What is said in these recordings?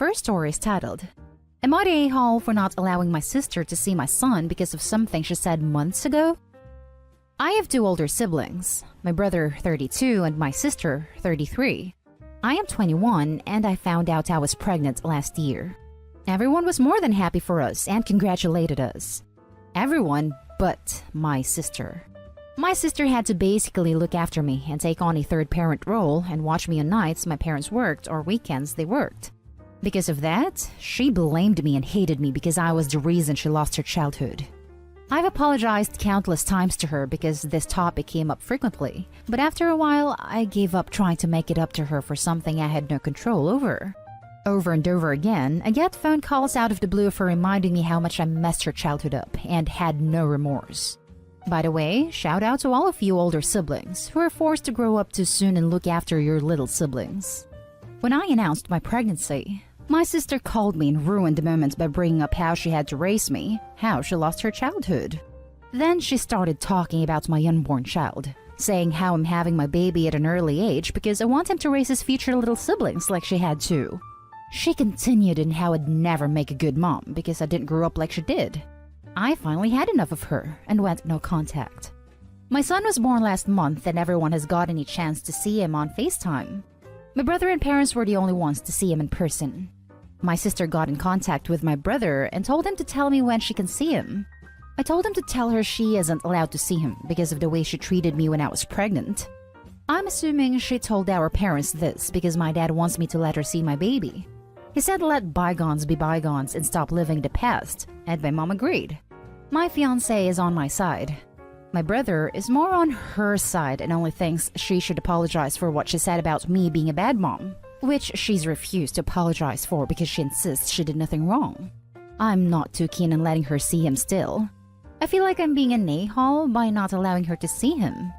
first story is titled, Am I the a-hole for not allowing my sister to see my son because of something she said months ago? I have two older siblings, my brother 32 and my sister 33. I am 21 and I found out I was pregnant last year. Everyone was more than happy for us and congratulated us. Everyone but my sister. My sister had to basically look after me and take on a third parent role and watch me on nights my parents worked or weekends they worked. Because of that, she blamed me and hated me because I was the reason she lost her childhood. I've apologized countless times to her because this topic came up frequently, but after a while, I gave up trying to make it up to her for something I had no control over. Over and over again, I get phone calls out of the blue for reminding me how much I messed her childhood up and had no remorse. By the way, shout out to all of you older siblings who are forced to grow up too soon and look after your little siblings. When I announced my pregnancy, my sister called me and ruined the moment by bringing up how she had to raise me, how she lost her childhood. Then she started talking about my unborn child, saying how I'm having my baby at an early age because I want him to raise his future little siblings like she had too. She continued in how I'd never make a good mom because I didn't grow up like she did. I finally had enough of her and went no contact. My son was born last month and everyone has got any chance to see him on FaceTime. My brother and parents were the only ones to see him in person. My sister got in contact with my brother and told him to tell me when she can see him. I told him to tell her she isn't allowed to see him because of the way she treated me when I was pregnant. I'm assuming she told our parents this because my dad wants me to let her see my baby. He said let bygones be bygones and stop living the past, and my mom agreed. My fiancé is on my side. My brother is more on her side and only thinks she should apologize for what she said about me being a bad mom, which she's refused to apologize for because she insists she did nothing wrong. I'm not too keen on letting her see him still. I feel like I'm being an a-hole by not allowing her to see him.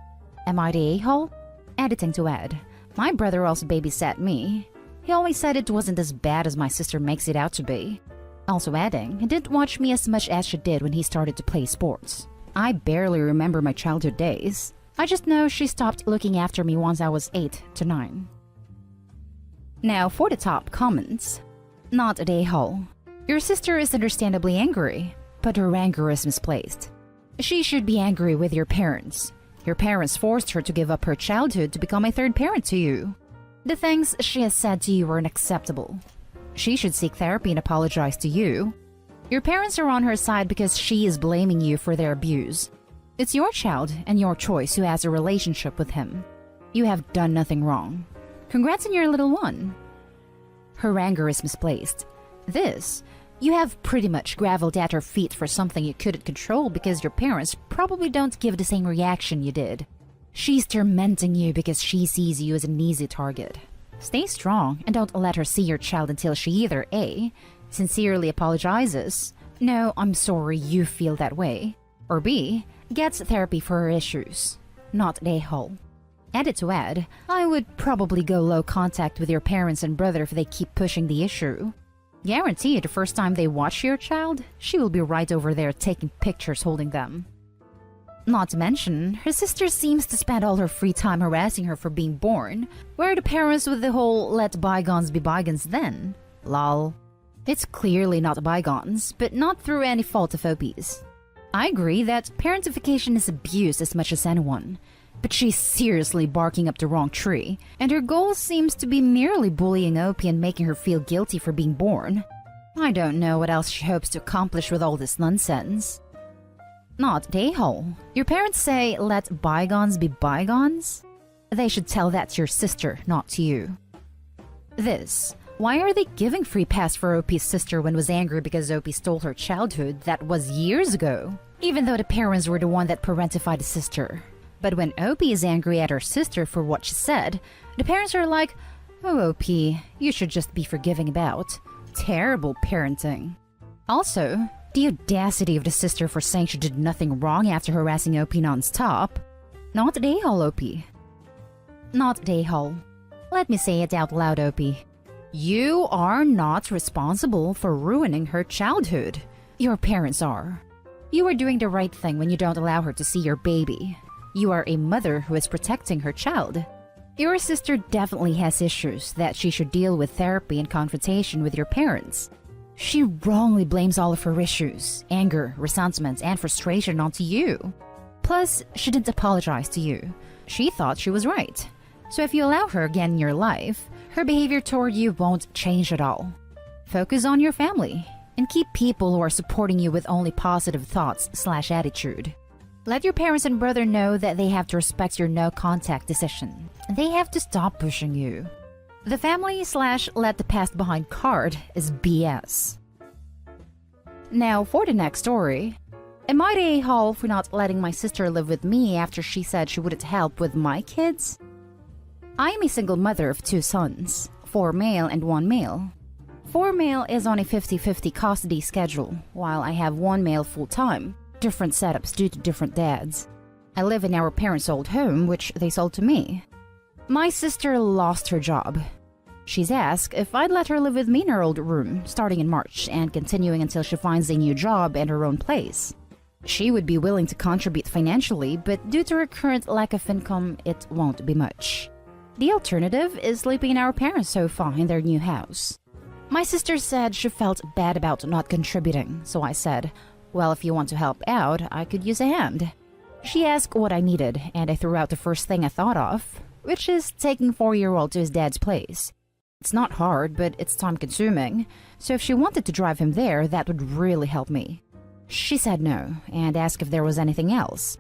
Am I the a-hole? Editing to add, my brother also babysat me. He always said it wasn't as bad as my sister makes it out to be. Also adding, he didn't watch me as much as she did when he started to play sports. I barely remember my childhood days. I just know she stopped looking after me once I was 8 to 9. Now for the top comments. Not a a-hole. Your sister is understandably angry, but her anger is misplaced. She should be angry with your parents. Your parents forced her to give up her childhood to become a third parent to you. The things she has said to you are unacceptable. She should seek therapy and apologize to you. Your parents are on her side because she is blaming you for their abuse. It's your child and your choice who has a relationship with him. You have done nothing wrong. Congrats on your little one. Her anger is misplaced. You have pretty much gravelled at her feet for something you couldn't control because your parents probably don't give the same reaction you did. She's tormenting you because she sees you as an easy target. Stay strong and don't let her see your child until she either A. sincerely apologizes, no, I'm sorry you feel that way, or B. gets therapy for her issues. Not an a-hole. Edit to add, I would probably go low contact with your parents and brother if they keep pushing the issue. Guarantee the first time they watch your child, she will be right over there taking pictures holding them. Not to mention, her sister seems to spend all her free time harassing her for being born. Where are the parents with the whole let bygones be bygones then? Lol. It's clearly not bygones, but not through any fault of OP's. I agree that parentification is abuse as much as anyone, but she's seriously barking up the wrong tree, and her goal seems to be merely bullying OP and making her feel guilty for being born. I don't know what else she hopes to accomplish with all this nonsense. Not a-hole. Your parents say, let bygones be bygones? They should tell that to your sister, not to you. Why are they giving free pass for OP's sister when was angry because OP stole her childhood that was years ago? Even though the parents were the one that parentified the sister. But when OP is angry at her sister for what she said, the parents are like, oh OP, you should just be forgiving about. Terrible parenting. Also, the audacity of the sister for saying she did nothing wrong after harassing OP non-stop. Not the a-hole, OP. Not the a-hole. Let me say it out loud, OP. You are not responsible for ruining her childhood. Your parents are. You are doing the right thing when you don't allow her to see your baby. You are a mother who is protecting her child. Your sister definitely has issues that she should deal with therapy and confrontation with your parents. She wrongly blames all of her issues, anger, resentment, and frustration onto you. Plus, she didn't apologize to you. She thought she was right. So if you allow her again in your life, her behavior toward you won't change at all. Focus on your family and keep people who are supporting you with only positive thoughts/attitude. Let your parents and brother know that they have to respect your no-contact decision. They have to stop pushing you. The family/let the past behind card is BS. Now for the next story. Am I the a-hole for not letting my sister live with me after she said she wouldn't help with my kids? I am a single mother of 2 sons, 4 male and 1 male. 4 male is on a 50-50 custody schedule, while I have 1 male full-time, different setups due to different dads. I live in our parents' old home, which they sold to me. My sister lost her job. She's asked if I'd let her live with me in her old room, starting in March and continuing until she finds a new job and her own place. She would be willing to contribute financially, but due to her current lack of income, it won't be much. The alternative is sleeping in our parents' sofa in their new house. My sister said she felt bad about not contributing, so I said, well, if you want to help out, I could use a hand. She asked what I needed, and I threw out the first thing I thought of, which is taking 4-year-old to his dad's place. It's not hard, but it's time-consuming, so if she wanted to drive him there, that would really help me. She said no, and asked if there was anything else.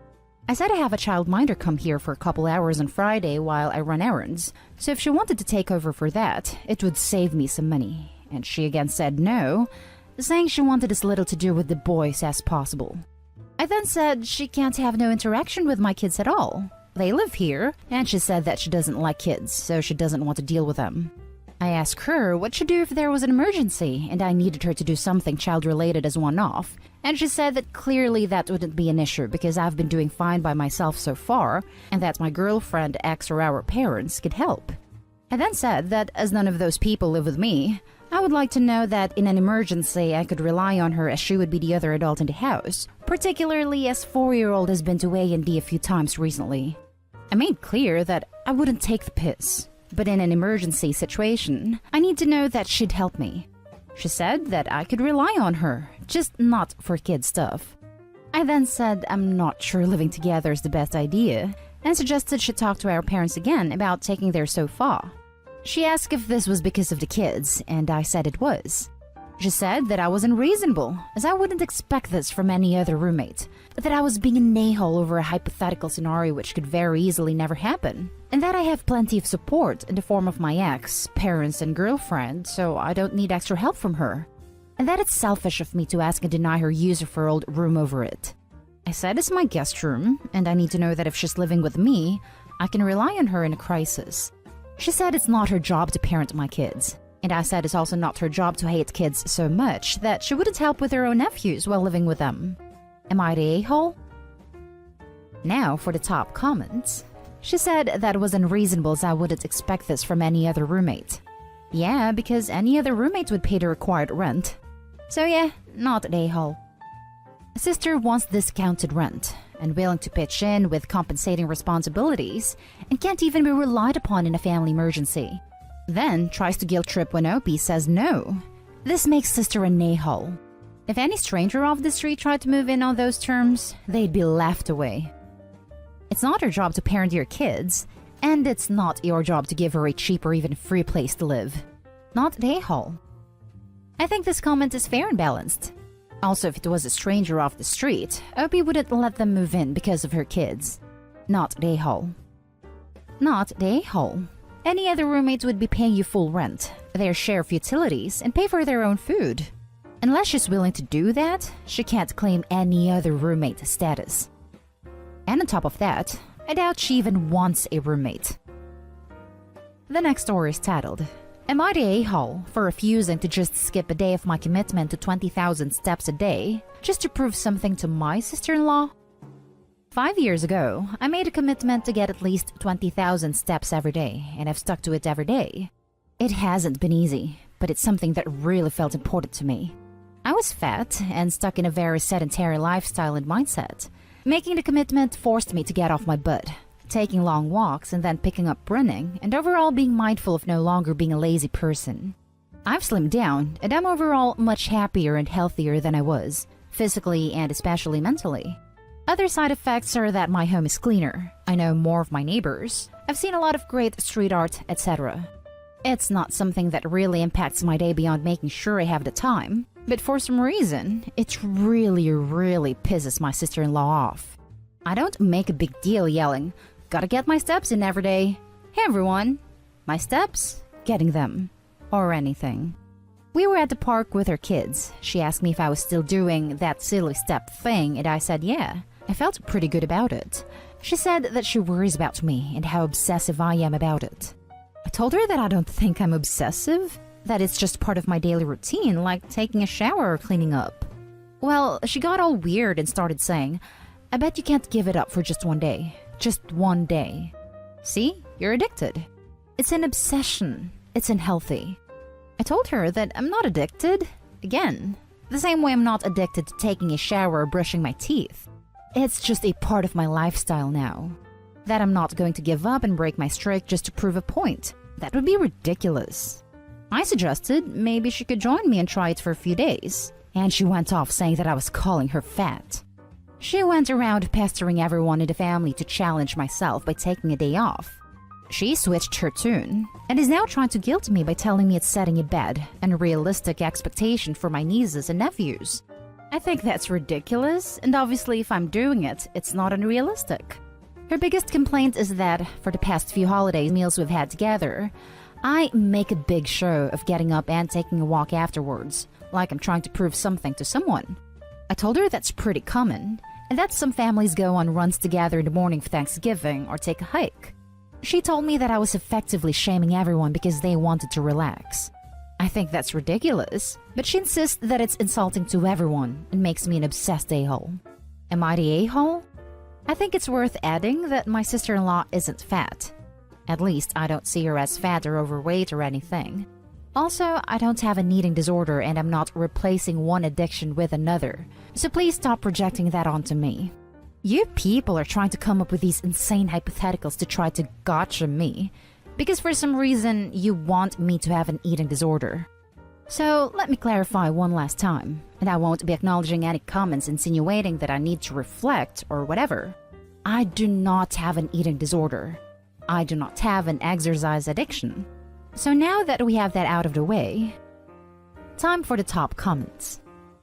I said I have a childminder come here for a couple hours on Friday while I run errands, so if she wanted to take over for that, it would save me some money. And she again said no, saying she wanted as little to do with the boys as possible. I then said she can't have no interaction with my kids at all. They live here, and she said that she doesn't like kids, so she doesn't want to deal with them. I asked her what she'd do if there was an emergency and I needed her to do something child-related as one-off, and she said that clearly that wouldn't be an issue because I've been doing fine by myself so far, and that my girlfriend, ex, or our parents could help. I then said that as none of those people live with me, I would like to know that in an emergency I could rely on her as she would be the other adult in the house, particularly as 4-year-old has been to A&D a few times recently. I made clear that I wouldn't take the piss, but in an emergency situation, I need to know that she'd help me. She said that I could rely on her, just not for kid stuff. I then said I'm not sure living together is the best idea, and suggested she talk to our parents again about taking their sofa. She asked if this was because of the kids, and I said it was. She said that I was unreasonable, as I wouldn't expect this from any other roommate, but that I was being an a-hole over a hypothetical scenario which could very easily never happen, and that I have plenty of support in the form of my ex, parents, and girlfriend, so I don't need extra help from her, and that it's selfish of me to ask and deny her use of her old room over it. I said it's my guest room, and I need to know that if she's living with me, I can rely on her in a crisis. She said it's not her job to parent my kids, and I said it's also not her job to hate kids so much that she wouldn't help with her own nephews while living with them. Am I the a-hole? Now for the top comments. She said that it was unreasonable as I wouldn't expect this from any other roommate. Yeah, because any other roommate would pay the required rent. So yeah, not the a-hole. Sister wants discounted rent and willing to pitch in with compensating responsibilities and can't even be relied upon in a family emergency. Then tries to guilt trip when OP says no. This makes sister an a-hole. If any stranger off the street tried to move in on those terms, they'd be laughed away. It's not her job to parent your kids, and it's not your job to give her a cheap or even free place to live. Not the a-hole. I think this comment is fair and balanced. Also, if it was a stranger off the street, OP wouldn't let them move in because of her kids. Not the a-hole. Not the a-hole. Any other roommates would be paying you full rent, their share of utilities, and pay for their own food. Unless she's willing to do that, she can't claim any other roommate status. And on top of that, I doubt she even wants a roommate. The next story is titled, Am I the a-hole for refusing to just skip a day of my commitment to 20,000 steps a day just to prove something to my sister-in-law? 5 years ago, I made a commitment to get at least 20,000 steps every day, and I've stuck to it every day. It hasn't been easy, but it's something that really felt important to me. I was fat and stuck in a very sedentary lifestyle and mindset. Making the commitment forced me to get off my butt, taking long walks and then picking up running, and overall being mindful of no longer being a lazy person. I've slimmed down, and I'm overall much happier and healthier than I was, physically and especially mentally. Other side effects are that my home is cleaner, I know more of my neighbors, I've seen a lot of great street art, etc. It's not something that really impacts my day beyond making sure I have the time, but for some reason, it really pisses my sister-in-law off. I don't make a big deal yelling, "Gotta get my steps in every day. Hey everyone, my steps, getting them," or anything. We were at the park with her kids. She asked me if I was still doing that silly step thing, and I said yeah. I felt pretty good about it. She said that she worries about me and how obsessive I am about it. I told her that I don't think I'm obsessive, that it's just part of my daily routine, like taking a shower or cleaning up. Well, she got all weird and started saying, "I bet you can't give it up for just one day. Just one day. See, you're addicted. It's an obsession. It's unhealthy." I told her that I'm not addicted. Again, the same way I'm not addicted to taking a shower or brushing my teeth. It's just a part of my lifestyle now. That I'm not going to give up and break my streak just to prove a point. That would be ridiculous. I suggested maybe she could join me and try it for a few days, and she went off saying that I was calling her fat. She went around pestering everyone in the family to challenge myself by taking a day off. She switched her tune, and is now trying to guilt me by telling me it's setting a bad, unrealistic expectation for my nieces and nephews. I think that's ridiculous, and obviously if I'm doing it, it's not unrealistic. Her biggest complaint is that, for the past few holiday meals we've had together, I make a big show of getting up and taking a walk afterwards, like I'm trying to prove something to someone. I told her that's pretty common, and that some families go on runs together in the morning for Thanksgiving or take a hike. She told me that I was effectively shaming everyone because they wanted to relax. I think that's ridiculous, but she insists that it's insulting to everyone and makes me an obsessed a-hole. Am I the a-hole? I think it's worth adding that my sister-in-law isn't fat. At least I don't see her as fat or overweight or anything. Also, I don't have an eating disorder and I'm not replacing one addiction with another, so please stop projecting that onto me. You people are trying to come up with these insane hypotheticals to try to gotcha me, because for some reason you want me to have an eating disorder. So let me clarify one last time, and I won't be acknowledging any comments insinuating that I need to reflect or whatever. I do not have an eating disorder. I do not have an exercise addiction. So now that we have that out of the way, time for the top comments.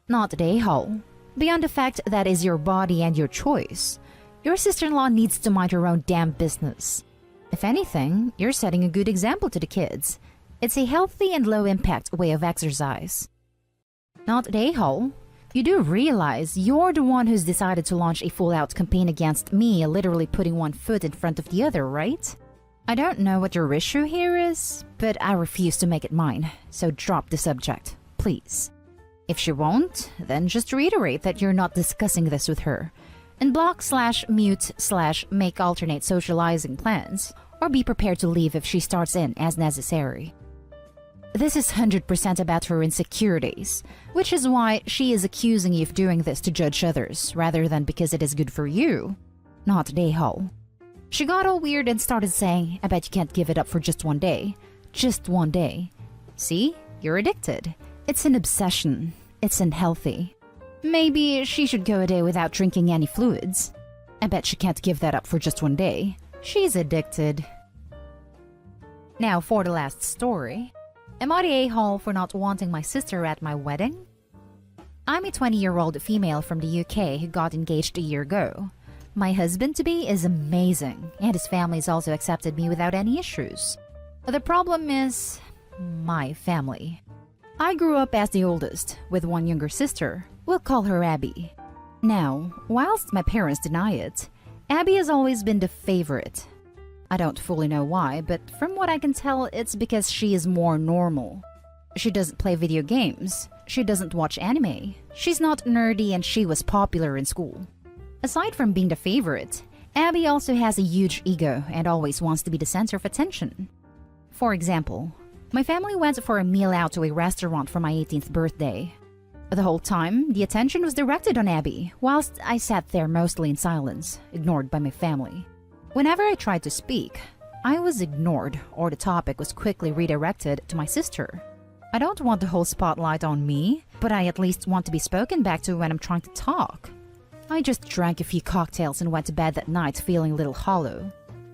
Not the a-hole. Beyond the fact that is your body and your choice, your sister-in-law needs to mind her own damn business. If anything, you're setting a good example to the kids. It's a healthy and low-impact way of exercise. Not the a-hole. You do realize you're the one who's decided to launch a full-out campaign against me, literally putting one foot in front of the other, right? I don't know what your issue here is, but I refuse to make it mine, so drop the subject, please. If she won't, then just reiterate that you're not discussing this with her, and block/mute/make alternate socializing plans, or be prepared to leave if she starts in as necessary. This is 100% about her insecurities, which is why she is accusing you of doing this to judge others, rather than because it is good for you. Not the a-hole. She got all weird and started saying, "I bet you can't give it up for just one day. Just one day. See? You're addicted. It's an obsession. It's unhealthy. Maybe she should go a day without drinking any fluids. I bet she can't give that up for just one day. She's addicted." Now for the last story. Am I the a-hole for not wanting my sister at my wedding? I'm a 20-year-old female from the UK who got engaged a year ago. My husband-to-be is amazing, and his family has also accepted me without any issues. The problem is my family. I grew up as the oldest, with one younger sister. We'll call her Abby. Now, whilst my parents deny it, Abby has always been the favorite. I don't fully know why, but from what I can tell, it's because she is more normal. She doesn't play video games. She doesn't watch anime. She's not nerdy, and she was popular in school. Aside from being the favorite, Abby also has a huge ego and always wants to be the center of attention. For example, my family went for a meal out to a restaurant for my 18th birthday. The whole time, the attention was directed on Abby, whilst I sat there mostly in silence, ignored by my family. Whenever I tried to speak, I was ignored or the topic was quickly redirected to my sister. I don't want the whole spotlight on me, but I at least want to be spoken back to when I'm trying to talk. I just drank a few cocktails and went to bed that night feeling a little hollow.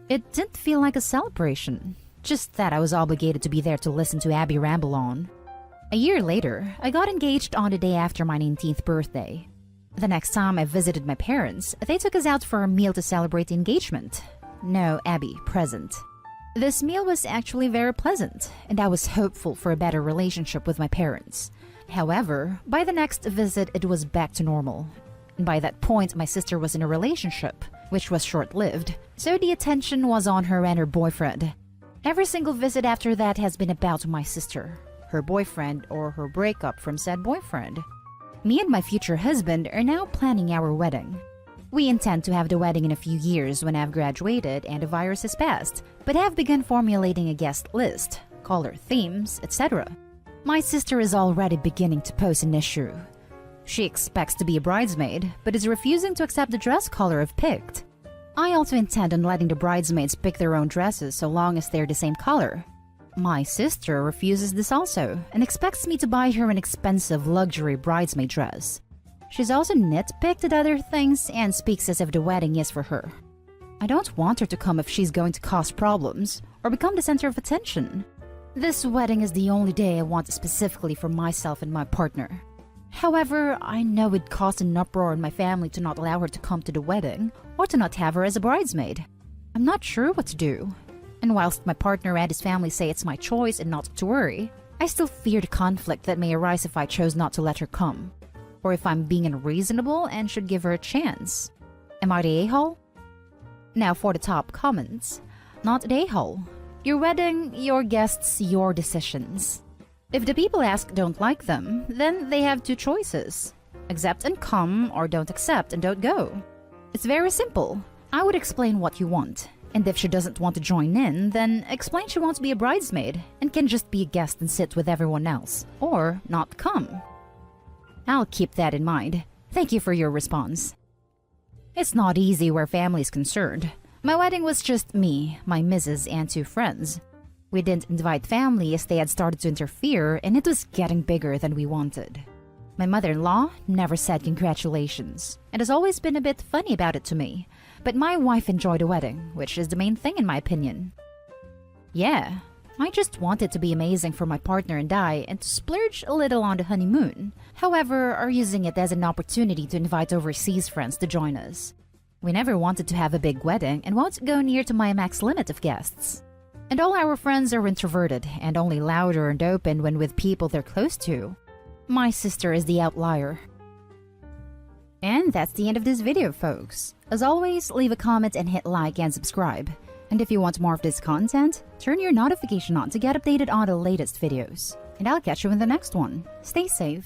It didn't feel like a celebration, just that I was obligated to be there to listen to Abby ramble on. A year later, I got engaged on the day after my 19th birthday. The next time I visited my parents, they took us out for a meal to celebrate the engagement. No Abby present. This meal was actually very pleasant, and I was hopeful for a better relationship with my parents. However, by the next visit it was back to normal. And by that point, my sister was in a relationship, which was short-lived, so the attention was on her and her boyfriend. Every single visit after that has been about my sister, her boyfriend, or her breakup from said boyfriend. Me and my future husband are now planning our wedding. We intend to have the wedding in a few years when I've graduated and the virus has passed, but have begun formulating a guest list, color themes, etc. My sister is already beginning to pose an issue. She expects to be a bridesmaid, but is refusing to accept the dress color I've picked. I also intend on letting the bridesmaids pick their own dresses so long as they're the same color. My sister refuses this also, and expects me to buy her an expensive luxury bridesmaid dress. She's also nitpicked at other things and speaks as if the wedding is for her. I don't want her to come if she's going to cause problems or become the center of attention. This wedding is the only day I want specifically for myself and my partner. However, I know it'd cause an uproar in my family to not allow her to come to the wedding or to not have her as a bridesmaid. I'm not sure what to do. And whilst my partner and his family say it's my choice and not to worry, I still fear the conflict that may arise if I chose not to let her come. Or if I'm being unreasonable and should give her a chance. Am I the a-hole? Now for the top comments. Not the a-hole. Your wedding, your guests, your decisions. If the people asked don't like them, then they have two choices. Accept and come, or don't accept and don't go. It's very simple. I would explain what you want. And if she doesn't want to join in, then explain she wants to be a bridesmaid and can just be a guest and sit with everyone else. Or not come. I'll keep that in mind. Thank you for your response. It's not easy where family is concerned. My wedding was just me, my missus, and two friends. We didn't invite family as they had started to interfere, and it was getting bigger than we wanted. My mother-in-law never said congratulations, and has always been a bit funny about it to me. But my wife enjoyed the wedding, which is the main thing in my opinion. Yeah, I just want it to be amazing for my partner and I, and to splurge a little on the honeymoon. However, are using it as an opportunity to invite overseas friends to join us. We never wanted to have a big wedding and won't go near to my max limit of guests. And all our friends are introverted and only louder and open when with people they're close to. My sister is the outlier. And that's the end of this video, folks. As always, leave a comment and hit like and subscribe. And if you want more of this content, turn your notification on to get updated on the latest videos. And I'll catch you in the next one. Stay safe.